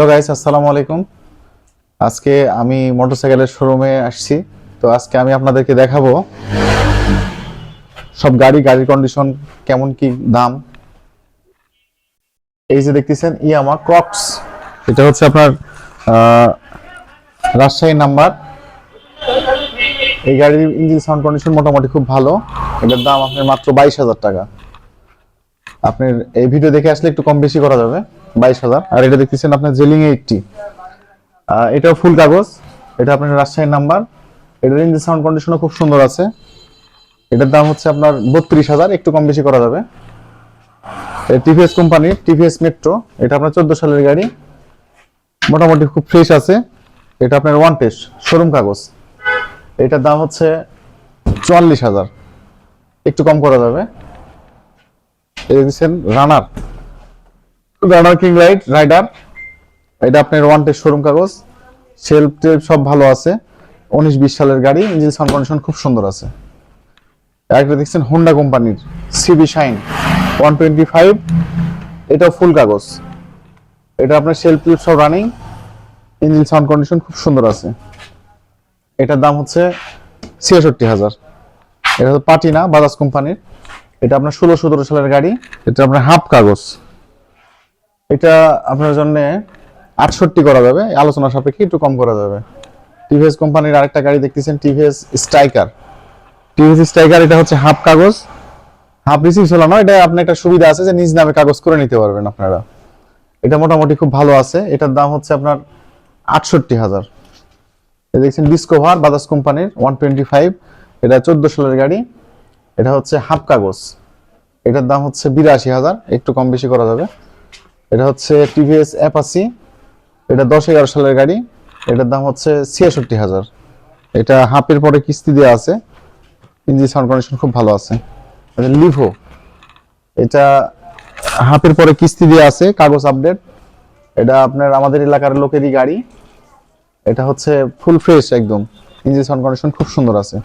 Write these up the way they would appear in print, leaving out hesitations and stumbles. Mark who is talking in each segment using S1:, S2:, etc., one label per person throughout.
S1: Hello guys, আসসালামু আলাইকুম। আজকে আমি মোটরসাইকেলের শোরুমে আসছি। তো আজকে আমি আপনাদেরকে দেখাবো সব গাড়ির কন্ডিশন কেমন, কি দাম। এই যে দেখতেছেন ইয়ামা ক্রক্স, এটা হচ্ছে আপনার রাজশাহী নাম্বার। এই গাড়ির ইঞ্জিন সাউন্ড কন্ডিশন মোটামুটি খুব ভালো। এটার দাম আপনার মাত্র 22,000 টাকা। আপনার এই ভিডিও দেখে আসলে একটু কম বেশি করা যাবে, 22,000। আর এটা দেখতেছেন আপনার জেলিং 80, এটাও ফুল কাগজ। এটা আপনার রাজশাহীর নাম্বার। এটার ইঞ্জিন সাউন্ড কন্ডিশনও খুব সুন্দর আছে। এটার দাম হচ্ছে আপনার 32,000, একটু কম বেশি করা যাবে। টিভিএস কোম্পানির টিভিএস মেট্রো, এটা আপনার 14 সালের গাড়ি, মোটামুটি খুব ফ্রেশ আছে। এটা আপনার ওয়ান টেস্ট শোরুম কাগজ। এটার দাম হচ্ছে 44,000, একটু কম করা যাবে। এই দিচ্ছেন রানার কিং রাইডার, এটা আপনার ওয়ান টেস্ট শোরুম কাগজ, সেলফ টেলফ সব ভালো আছে। 19-20 সালের গাড়ি, ইঞ্জিন সাউন্ড কন্ডিশন খুব সুন্দর আছে। একটা দেখছেন হোন্ডা কোম্পানির সিবি শাইন 125, এটাও ফুল কাগজ। এটা আপনার সেলফ টেলফ সব রানিং, ইঞ্জিন সাউন্ড কন্ডিশন খুব সুন্দর আছে। এটার দাম হচ্ছে 66,000। এটা হচ্ছে পাটিনা বাজাজ কোম্পানির। এটা আপনার 16-17 সালের গাড়ি, এটা আপনার হাফ কাগজ। এটা আপনার জন্য 68 করা যাবে, আলোচনা সাপেক্ষে একটু কম করা যাবে। টিভিএস কোম্পানির আরেকটা গাড়ি দেখতেছেন টিভিএস স্ট্রাইকার। এটা হচ্ছে হাফ কাগজ, হাফ রিসিভ ছিল না। এটা আপনার একটা সুবিধা আছে যে নিজ নামে কাগজ করে নিতে পারবেন আপনারা। এটা মোটামুটি খুব ভালো আছে। এটার দাম হচ্ছে আপনার 68,000। এই দেখছেন ডিসকভার বাজাজ কোম্পানির 125, এটা 14 সালের গাড়ি, এটা হচ্ছে হাফ কাগজ। এটার দাম হচ্ছে 82,000, একটু কম বেশি করা যাবে। এটা হচ্ছে টিভিএস অ্যাপাচি, এটা 10-11 সালের গাড়ি, এটার দাম হচ্ছে 66,000। এটা হাফের পরে কিস্তি দেওয়া আছে, ইঞ্জিন সাউন্ড কন্ডিশন খুব ভালো আছে। লিভো, এটা হাফের পরে কিস্তি দেওয়া আছে, কাগজ আপডেট। এটা আপনার আমাদের এলাকার লোকেরই গাড়ি। এটা হচ্ছে ফুল ফ্রেশ একদম, ইঞ্জিন সাউন্ড কন্ডিশন খুব সুন্দর আছে।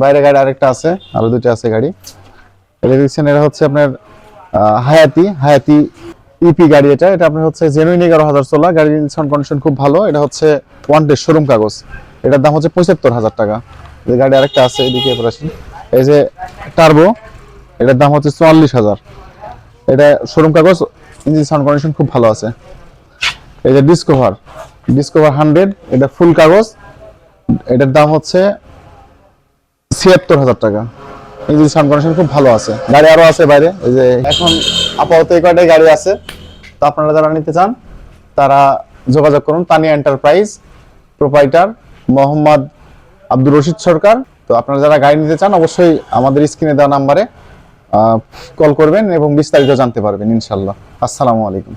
S1: বাইরে গাড়ি আরেকটা আছে, আরো দুটো আছে গাড়ি। এটা দেখছেন, এটা হচ্ছে আপনার হায়াতি ইপি গাড়ি। এটা আপনার হচ্ছে জেনুইন 11,000 চলা গাড়ির সাউন্ড কন্ডিশন খুব ভালো। এটা হচ্ছে ওয়ান ডে শোরুম কাগজ। এটার দাম হচ্ছে 75,000 টাকা। এই গাড়ি আরেকটা আছে, এদিকে আসেন। এই যে টার্বো, এটার দাম হচ্ছে 44,000। এটা শোরুম কাগজ, ইঞ্জিন সাউন্ড কন্ডিশন খুব ভালো আছে। এই যে ডিসকভার 100, এটা ফুল কাগজ, এটার দাম হচ্ছে 76,000 টাকা। ইঞ্জিন সাউন্ড কন্ডিশন খুব ভালো আছে। গাড়ি আরো আছে বাইরে। এই যে এখন আপাতত এই কয়টাই গাড়ি আছে। তো আপনারা যারা নিতে চান তারা যোগাযোগ করুন। তানিয়া এন্টারপ্রাইজ, প্রোপাইটার মোহাম্মদ আব্দুর রশিদ সরকার। তো আপনারা যারা গাড়ি নিতে চান অবশ্যই আমাদের স্ক্রিনে দেওয়া নাম্বারে কল করবেন এবং বিস্তারিত জানতে পারবেন ইনশাল্লাহ। আসসালামু আলাইকুম।